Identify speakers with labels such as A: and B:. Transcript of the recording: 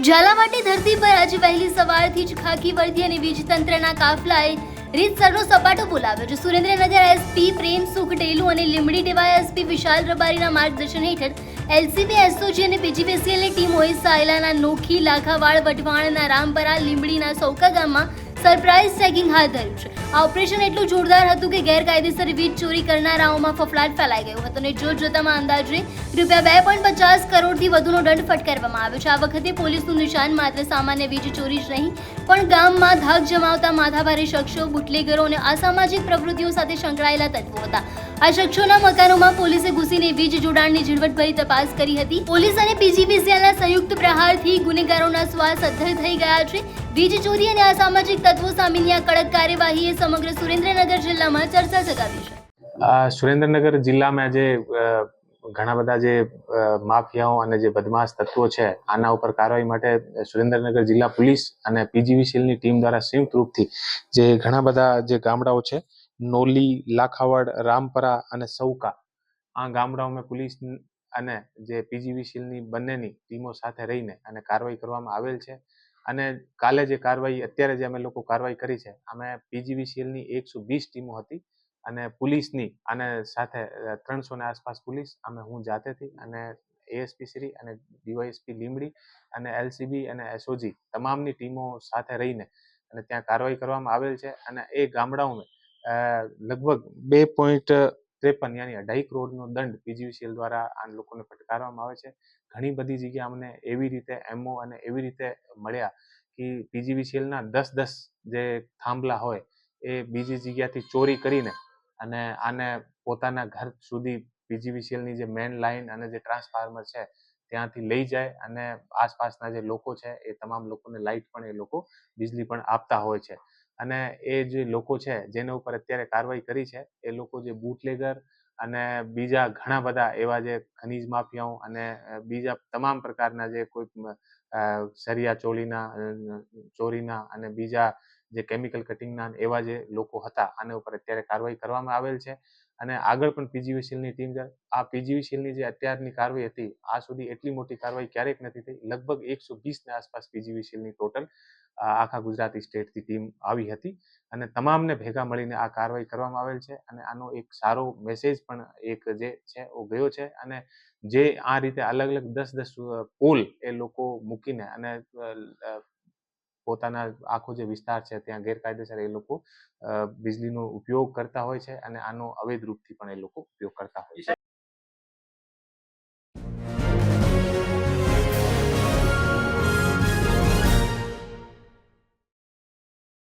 A: ઝાલાવાડની ધરતી પર આજે વહેલી સવારથી જ ખાકી વર્દી અને વીજ તંત્રના કાફલાએ રીતસરનો સપાટો બોલાવ્યો છે। સુરેન્દ્રનગર એસપી પ્રેમ સુખ ડેલુ અને લીંબડી ડીવાયએસપી વિશાલ રબારીના માર્ગદર્શન હેઠળ એલસીબી એસઓજી અને પીજીવીસીએલની ટીમોએ સાયલાના નોખી, લાખાવાડ, વઢવાણના રામપરા, લીંબડીના સૌકા ગામમાં સરપ્રાઇઝ ચેકિંગ હાથ ધર્યું છે। આ ઓપરેશન એટલું જોરદાર હતું કે ગેરકાયદેસર વીજ ચોરી કરનારાઓમાં ફફડાટ ફેલાઈ ગયો હતો અને જોતજોતામાં અંદાજે ₹2.50 કરોડથી વધુનો દંડ ફટકારવામાં આવ્યો છે। આ વખતે પોલીસનું નિશાન માત્ર સામાન્ય વીજ ચોરી જ નહીં પણ ગામમાં ધાક જમાવતા માથાભારે શખ્સો, બુટલેગરો અને અસામાજિક પ્રવૃત્તિઓ સાથે સંકળાયેલા તત્વો હતા। આ શખ્સોના મકાનોમાં પોલીસે ઘૂસીને વીજ જોડાણની ઝીણવટભરી તપાસ કરી હતી। પોલીસ અને પીજીવીસીએલના સંયુક્ત પ્રહારથી ગુનેગારોના શ્વાસ અદ્ધર થઈ ગયા છે। વીજ ચોરી અને અસામાજિક તત્વો સામેની આ કડક કાર્યવાહીએ સમગ્ર સુરેન્દ્રનગર જિલ્લામાં ચર્ચા જગાવી છે।
B: સુરેન્દ્રનગર જિલ્લામાં જે ઘણા બધા જે માફિયાઓ અને જે બદમાશ તત્વો છે આના ઉપર કાર્યવાહી માટે સુરેન્દ્રનગર જિલ્લા પોલીસ અને પીજીવીસીએલની ટીમ દ્વારા સંયુક્ત રૂપથી જે ઘણા બધા જે ગામડાઓ છે નોલી, લાખાવાડ, રામપરા અને સૌકા, આ ગામડાઓમાં પોલીસ અને જે પીજીવીસીએલની બંનેની ટીમો સાથે રહીને અને કાર્યવાહી કરવામાં આવેલ છે। અને કાલે જે કાર્યવાહી અત્યારે જે અમે લોકો કાર્યવાહી કરી છે, અમે પીજીવીસીએલની 120 ટીમો હતી અને પોલીસની અને સાથે 300 ની આસપાસ પોલીસ, હું જાતેથી અને એએસપી શ્રી અને ડીવાયએસપી લીંબડી અને એલસીબી અને એસઓજી તમામની ટીમો સાથે રહીને અને ત્યાં કાર્યવાહી કરવામાં આવેલ છે। અને એ ગામડાઓમાં લગભગ 2.53 યાની 2.5 કરોડનો દંડ પીજીવીસીએલ દ્વારા આ લોકોને ફટકારવામાં આવે છે। ઘણી બધી જગ્યાએ અમને એવી રીતે એમઓ અને એવી રીતે મળ્યા કે પીજીવીસીએલના 10 જે થાંભલા હોય એ બીજી જગ્યાથી ચોરી કરીને અને આને પોતાના ઘર સુધી પીજીવીસીએલની જે મેઇન લાઇન અને જે ટ્રાન્સફાર્મર છે ત્યાંથી લઈ જાય અને આસપાસના જે લોકો છે એ તમામ લોકોને લાઇટ પણ એ લોકો વીજળી પણ આપતા હોય છે। અને એ જે લોકો છે જેના ઉપર અત્યારે કાર્યવાહી કરી છે એ લોકો જે બુટલેગર અને બીજા ઘણા બધા એવા જે ખનીજ માફિયાઓ અને બીજા તમામ પ્રકારના જે કોઈ સરિયા ચોરીના અને બીજા જે કેમિકલ કટિંગના એવા જે લોકો હતા આના ઉપર અત્યારે કાર્યવાહી કરવામાં આવેલ છે। અને આગળ પણ પીજીવીસીએલની ટીમ આ પીજીવીસીએલની જે અત્યારની કાર્યવાહી હતી આ સુધી એટલી મોટી કાર્યવાહી ક્યારેક નથી થઈ। લગભગ 120 ની આસપાસ પીજીવીસીએલની ટોટલ આખા ગુજરાતી સ્ટેટથી ટીમ આવી હતી અને તમામને ભેગા મળીને આ કાર્યવાહી કરવામાં આવેલ છે। અને આનો એક સારો મેસેજ પણ એક જે છે એ ગયો છે અને જે આ રીતે અલગ અલગ 10 પોલ એ લોકો મૂકીને અને પોતાના આખો જે વિસ્તાર છે ત્યાં ગેરકાયદેસર એ લોકો વીજળીનો ઉપયોગ કરતા હોય છે અને આનો અવૈધ રૂપથી પણ એ લોકો ઉપયોગ કરતા હોય છે।